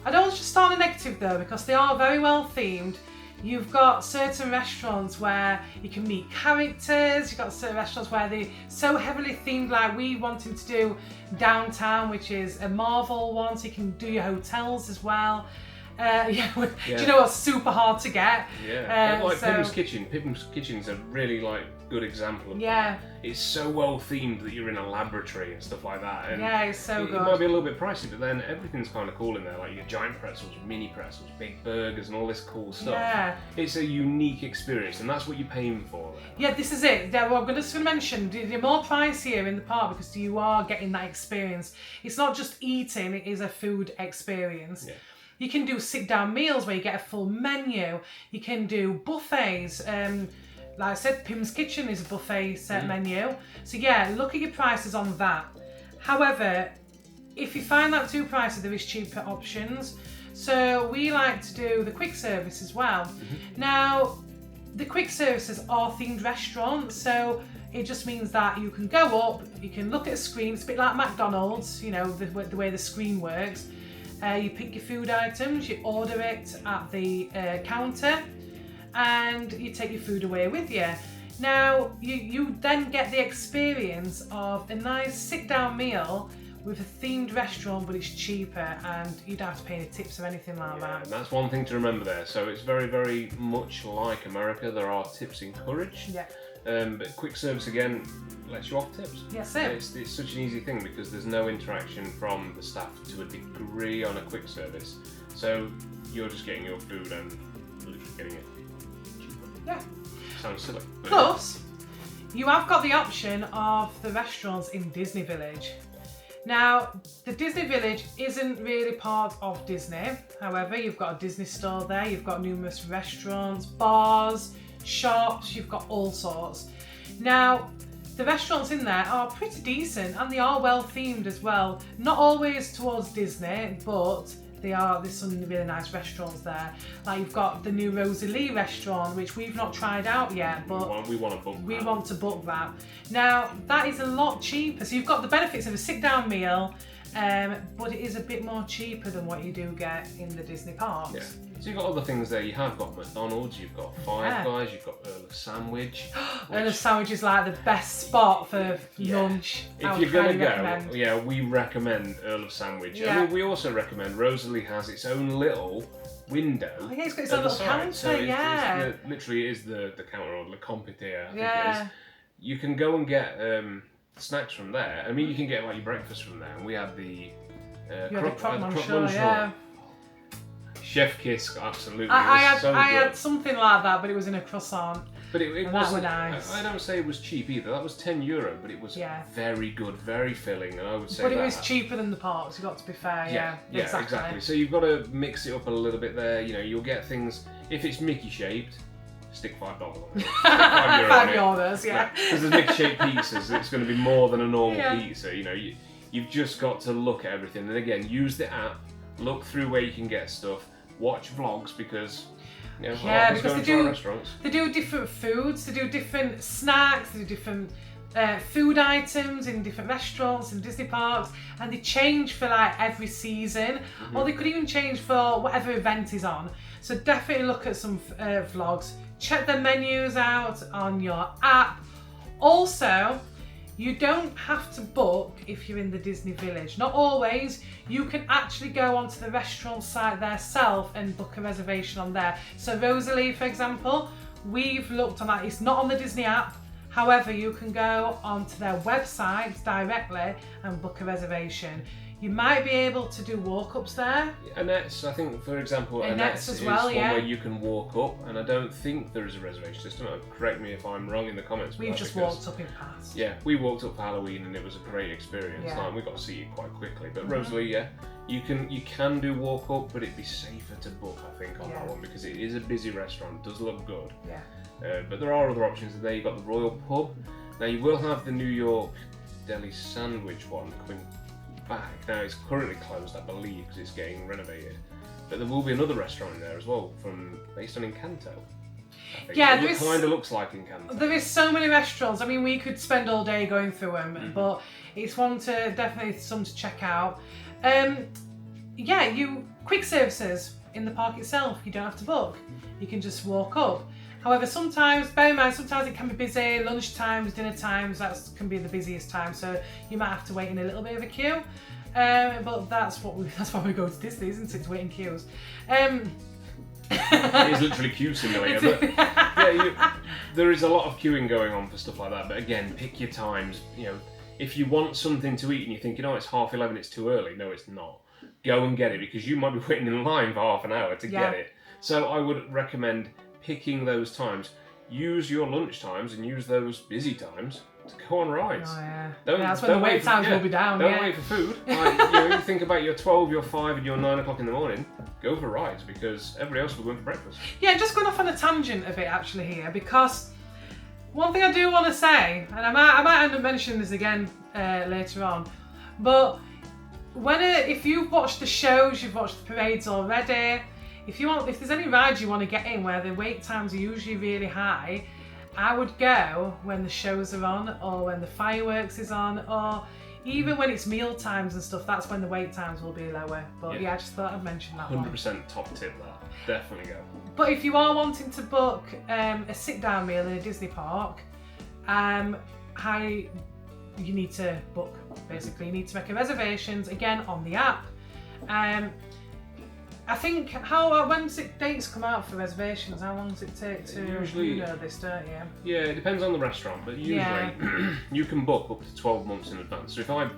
I don't want to just start on a negative though, because they are very well themed. You've got certain restaurants where you can meet characters, you've got certain restaurants where they're so heavily themed, like we wanted to do Downtown, which is a Marvel one, so you can do your hotels as well. Do you know what's super hard to get? Yeah, like Pim's Kitchen. Pim's Kitchen's a really good example of that. It's so well themed that you're in a laboratory and stuff like that. And yeah, it's so good. It might be a little bit pricey, but then everything's kind of cool in there, like your giant pretzels, mini pretzels, big burgers, and all this cool stuff. Yeah. It's a unique experience, and that's what you're paying for there. Yeah, this is it. I'm just going to mention, they're more pricier in the park because you are getting that experience. It's not just eating, it is a food experience. Yeah. You can do sit-down meals where you get a full menu. You can do buffets. Like I said, Pim's Kitchen is a buffet set menu. So yeah, look at your prices on that. However, if you find that too pricey, there is cheaper options. So we like to do the quick service as well. Now, the quick services are themed restaurants, so it just means that you can go up, you can look at a screen. It's a bit like McDonald's, you know, the way the screen works. You pick your food items, you order it at the counter, and you take your food away with you. Now, you then get the experience of a nice sit-down meal with a themed restaurant, but it's cheaper, and you don't have to pay any tips or anything like that. And that's one thing to remember there. So it's very, very much like America. There are tips encouraged. Yeah. But quick service again lets you off tips. Yes, it's such an easy thing because there's no interaction from the staff to a degree on a quick service. So you're just getting your food and literally getting it cheaper. Yeah. Sounds silly. Plus, you have got the option of the restaurants in Disney Village. Now, the Disney Village isn't really part of Disney. However, you've got a Disney store there, you've got numerous restaurants, bars, shops, you've got all sorts. Now, the restaurants in there are pretty decent and they are well themed as well. Not always towards Disney, but there's some really nice restaurants there. Like you've got the new Rosalie restaurant, which we've not tried out yet, but we want to book that. We want to book that. Now, that is a lot cheaper. So you've got the benefits of a sit-down meal, but it is a bit more cheaper than what you do get in the Disney parks. Yeah. So you've got other things there. You have got McDonald's, you've got Five Guys, you've got Earl of Sandwich. Earl of Sandwich is like the best spot for lunch. If you're going to go, we recommend Earl of Sandwich. Yeah. I mean, we also recommend Rosalie has its own little window. Oh, yeah, it's got its own little counter, so literally it is the counter, or Le Compiteur, I think it is. You can go and get snacks from there. I mean, you can get like your breakfast from there. And we had the croque monsieur. Chef kiss, absolutely. I had something like that, but it was in a croissant. But it wasn't nice. I don't say it was cheap either. That was €10, but it was very good, very filling, and I would say But it was cheaper than the parks. You got to be fair. Yeah, exactly. So you've got to mix it up a little bit there. You know, you'll get things. If it's Mickey shaped, stick $5 on it. €5, yeah. Because there's Mickey shaped pizzas. It's going to be more than a normal pizza. You know, you've just got to look at everything, and again, use the app. Look through where you can get stuff. Watch vlogs because because they do different foods, they do different snacks, they do different food items in different restaurants and Disney parks, and they change for like every season, or they could even change for whatever event is on. So definitely look at some vlogs. Check the menus out on your app. Also, you don't have to book if you're in the Disney Village. Not always. You can actually go onto the restaurant site themselves and book a reservation on there. So Rosalie, for example, we've looked on that. It's not on the Disney app. However, you can go onto their website directly and book a reservation. You might be able to do walk-ups there. Annette's, I think, for example, Annette's is one where you can walk up, and I don't think there is a reservation system. Correct me if I'm wrong in the comments. We've just walked up in past. Yeah, we walked up for Halloween, and it was a great experience. Yeah. Like, we got seated quite quickly. But Rosalie, you can do walk-up, but it'd be safer to book, I think, on that one, because it is a busy restaurant. It does look good. Yeah. But there are other options there. You've got the Royal Pub. Now, you will have the New York Deli Sandwich one coming back. Now it's currently closed, I believe, because it's getting renovated. But there will be another restaurant in there as well, based on Encanto. I think. Yeah, it kind of looks like Encanto. There is so many restaurants. I mean, we could spend all day going through them, but it's one to definitely some to check out. Quick services in the park itself. You don't have to book. You can just walk up. However, sometimes, bear in mind, sometimes it can be busy. Lunch times, dinner times, that can be the busiest time. So you might have to wait in a little bit of a queue. But that's why we go to Disney, isn't it? To wait in queues. It is literally queue simulator. But there is a lot of queuing going on for stuff like that. But again, pick your times. You know, if you want something to eat and you're thinking, it's 11:30, it's too early. No, it's not. Go and get it, because you might be waiting in line for half an hour to get it. So I would recommend picking those times. Use your lunch times and use those busy times to go on rides. Oh yeah. That's when the wait times will be down. Don't wait for food. You think about your 12, your 5, and your 9 o'clock in the morning. Go for rides, because everybody else will go in for breakfast. Yeah, just going off on a tangent a bit actually here, because one thing I do want to say, and I might end up mentioning this again later on, but if you've watched the shows, you've watched the parades already. If there's any rides you want to get in where the wait times are usually really high, I would go when the shows are on, or when the fireworks is on, or even when it's meal times and stuff. That's when the wait times will be lower. But I just thought I'd mention that 100% top tip that. Definitely go. But if you are wanting to book a sit-down meal in a Disney park, you need to book. Basically, you need to make a reservations again on the app. I think when dates come out for reservations, how long does it take to usually, this, don't you? Yeah, it depends on the restaurant, but usually you can book up to 12 months in advance. So if I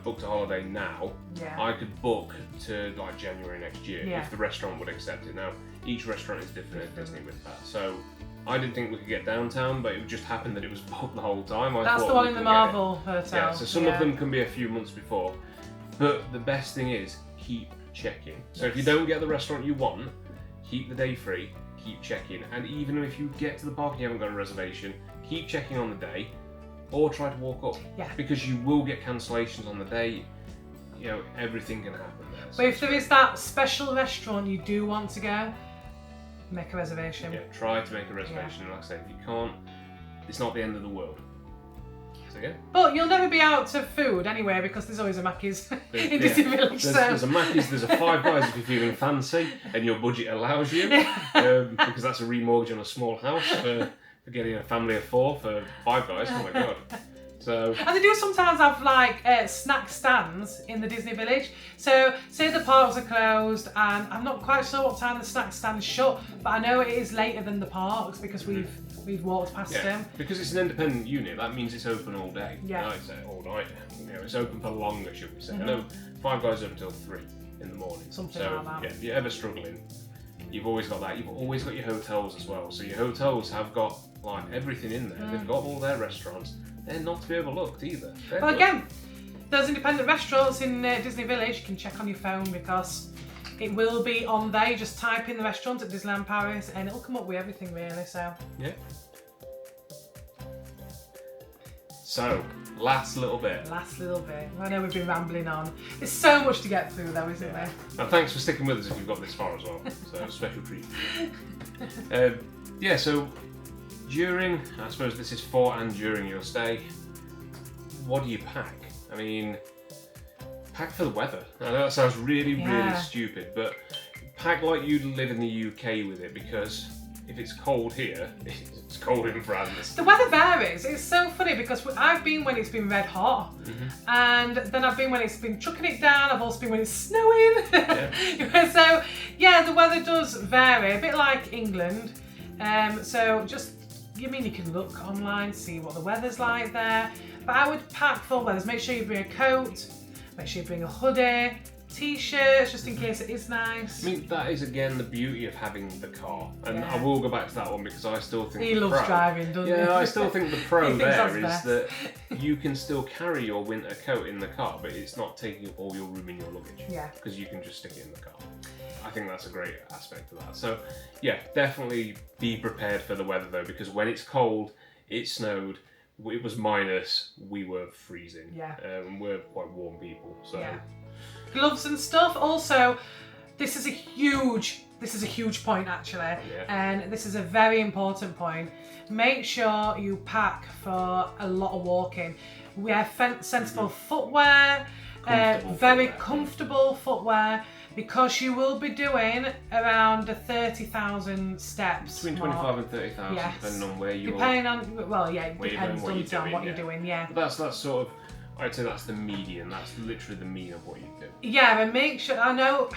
booked a holiday now, I could book to like January next year if the restaurant would accept it. Now, each restaurant is different at Disney with that. So I didn't think we could get downtown, but it just happened that it was booked the whole time. That's the one in the Marvel Hotel. Yeah, so some of them can be a few months before. But the best thing is, keep checking. So if you don't get the restaurant you want, keep the day free, keep checking. And even if you get to the park and you haven't got a reservation, keep checking on the day, or try to walk up. Yeah. Because you will get cancellations on the day. You know, everything can happen there. But if there is that special restaurant you do want to go, make a reservation. Yeah, try to make a reservation. Like I say, if you can't, it's not the end of the world. So yeah. But you'll never be out of food anyway, because there's always a Mackey's in Disney Village. There's a Mackey's, there's a Five Guys if you're feeling fancy and your budget allows you, because that's a remortgage on a small house for getting a family of 4 for Five Guys. Oh my god. So, and they do sometimes have like snack stands in the Disney Village. So say the parks are closed, and I'm not quite sure what time the snack stand's shut, but I know it is later than the parks because we've walked past them. Because it's an independent unit, that means it's open all day. Yeah. I'd say all night. You know, it's open for longer, should we say? I know Five Guys are until 3 in the morning. Something like that. Yeah, if you're ever struggling, you've always got that. You've always got your hotels as well. So your hotels have got like everything in there. They've got all their restaurants. They're not to be overlooked either. Well, again, those independent restaurants in Disney Village, you can check on your phone because it will be on there. You just type in the restaurant at Disneyland Paris and it'll come up with everything really. So yeah. So last little bit. I know we've been rambling on. There's so much to get through though, isn't there? And thanks for sticking with us if you've got this far as well. So special treat. Yeah. So. During, I suppose this is for and during your stay, what do you pack? I mean, pack for the weather. I know that sounds really stupid, but pack like you'd live in the UK with it, because if it's cold here, it's cold in France. The weather varies. It's so funny because I've been when it's been red hot, and then I've been when it's been chucking it down. I've also been when it's snowing. Yeah. So yeah, the weather does vary, a bit like England. So just. You can look online, see what the weather's like there, but I would pack full weathers. Make sure you bring a coat, make sure you bring a hoodie, t-shirts, just in case it is nice. I mean, that is again the beauty of having the car, and I will go back to that one because I still think he loves driving, doesn't he? Yeah, I still think the pro there is that you can still carry your winter coat in the car, but it's not taking up all your room in your luggage. Yeah. Because you can just stick it in the car. I think that's a great aspect of that. So, yeah, definitely be prepared for the weather though, because when it's cold, it snowed, it was minus, we were freezing. Yeah. We're quite warm people, so. Yeah. Gloves and stuff. Also, this is a huge point actually, and this is a very important point. Make sure you pack for a lot of walking. Wear sensible footwear, very comfortable footwear. Because you will be doing around 30,000 steps. Between 25 and 30,000, depending on where you are. Depending on, well, yeah, it depends on what you're doing, yeah. But that's sort of, I'd say that's the median. That's literally the mean of what you do. Yeah, and make sure, I know,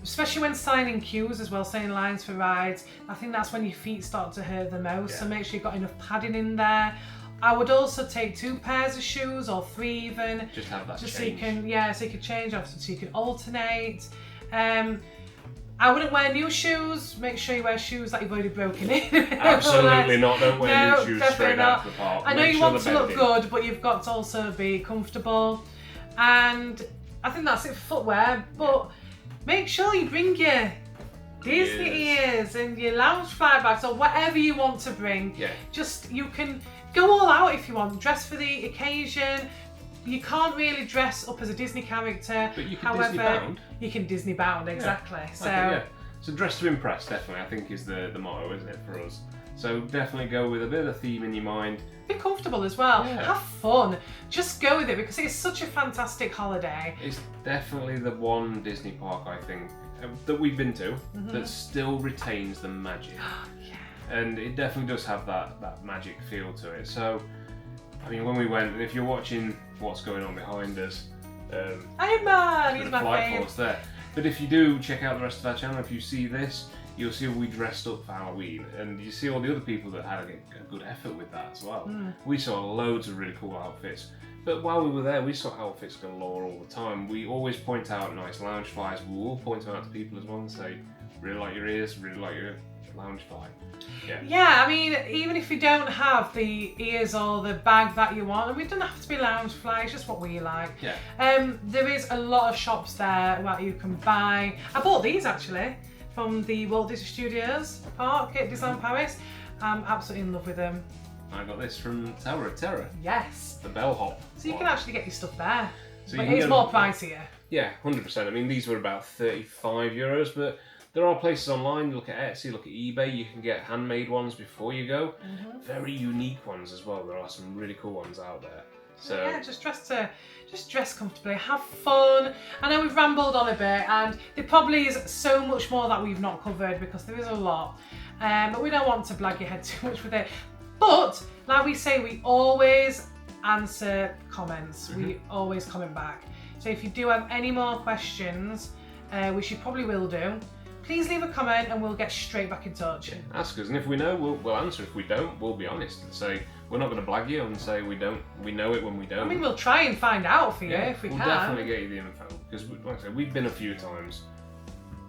especially when signing queues as well, signing lines for rides, I think that's when your feet start to hurt the most. Yeah. So make sure you've got enough padding in there. I would also take 2 pairs of shoes, or 3 even. Just have that just change. So you can change off, so you can alternate. I wouldn't wear new shoes. Make sure you wear shoes that you've already broken in. Absolutely not. Don't wear new shoes straight out of the park. I know you want to look good, but you've got to also be comfortable. And I think that's it for footwear. But make sure you bring your Disney ears and your lounge fly bags or whatever you want to bring. Yeah. Just, you can go all out if you want. Dress for the occasion. You can't really dress up as a Disney character. But you can Disney bound. You can Disney bound, exactly. Yeah. So dress to impress, definitely, I think is the motto, isn't it, for us? So definitely go with a bit of a theme in your mind. Be comfortable as well. Yeah. Have fun. Just go with it because it's such a fantastic holiday. It's definitely the one Disney park, I think, that we've been to that still retains the magic. And it definitely does have that magic feel to it. So, I mean, when we went, and if you're watching what's going on behind us, Iron Man, he's my favourite. There. But if you do check out the rest of our channel, if you see this, you'll see we dressed up for Halloween, and you see all the other people that had a good effort with that as well. We saw loads of really cool outfits. But while we were there, we saw outfits galore all the time. We always point out nice lounge flies. We will point them out to people as well and say, really like your ears, really like your lounge fly. Yeah, I mean, even if you don't have the ears or the bag that you want, and it doesn't have to be lounge fly, it's just what we like. There is a lot of shops there where you can buy. I bought these actually from the Walt Disney Studios park at Disneyland Paris. I'm absolutely in love with them. I got this from Tower of Terror. Yes. The bellhop. So you can actually get your stuff there. So But you can it's get more them- pricier. Yeah, 100%. I mean, these were about €35, but there are places online. You look at Etsy, look at eBay. You can get handmade ones before you go. Very unique ones as well. There are some really cool ones out there. So Yeah, just dress comfortably, have fun. I know we've rambled on a bit, and there probably is so much more that we've not covered because there is a lot. But we don't want to blag your head too much with it. But like we say, we always answer comments. We always comment back. So if you do have any more questions, which you probably will do, please leave a comment and we'll get straight back in touch. ask us, and if we know, we'll answer. If we don't, we'll be honest and say we're not going to blag you and say we don't. We know it when we don't. I mean, we'll try and find out for you if we we'll can. definitely get you the info because, like I said, we've been a few times.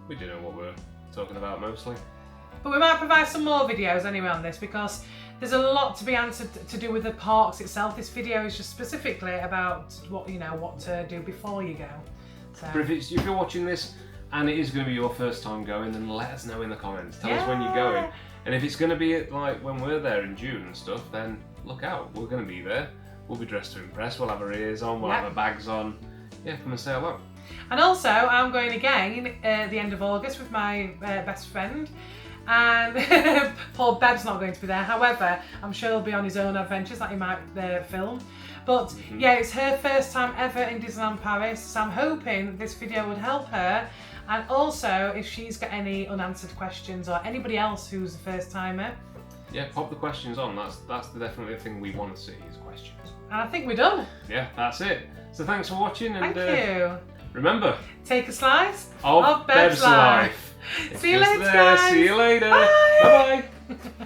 We do know what we're talking about mostly. But we might provide some more videos anyway on this because there's a lot to be answered to do with the parks itself. This video is just specifically about what to do before you go. So. But if you're watching this and it is going to be your first time going, then let us know in the comments. Tell us when you're going. And if it's going to be like when we're there in June and stuff, then look out. We're going to be there. We'll be dressed to impress. We'll have our ears on. We'll have our bags on. Yeah, come and say hello. And also, I'm going again at the end of August with my best friend. And poor Bev's not going to be there. However, I'm sure he'll be on his own adventures that he might film. But yeah, it's her first time ever in Disneyland Paris. So I'm hoping this video would help her. And also, if she's got any unanswered questions or anybody else who's a first timer. Yeah, pop the questions on. That's definitely the thing we want to see is questions. And I think we're done. Yeah, that's it. So thanks for watching. And Thank you. Remember, take a slice of Bev's life. See you later, there. guys. See you later. Bye. Bye-bye.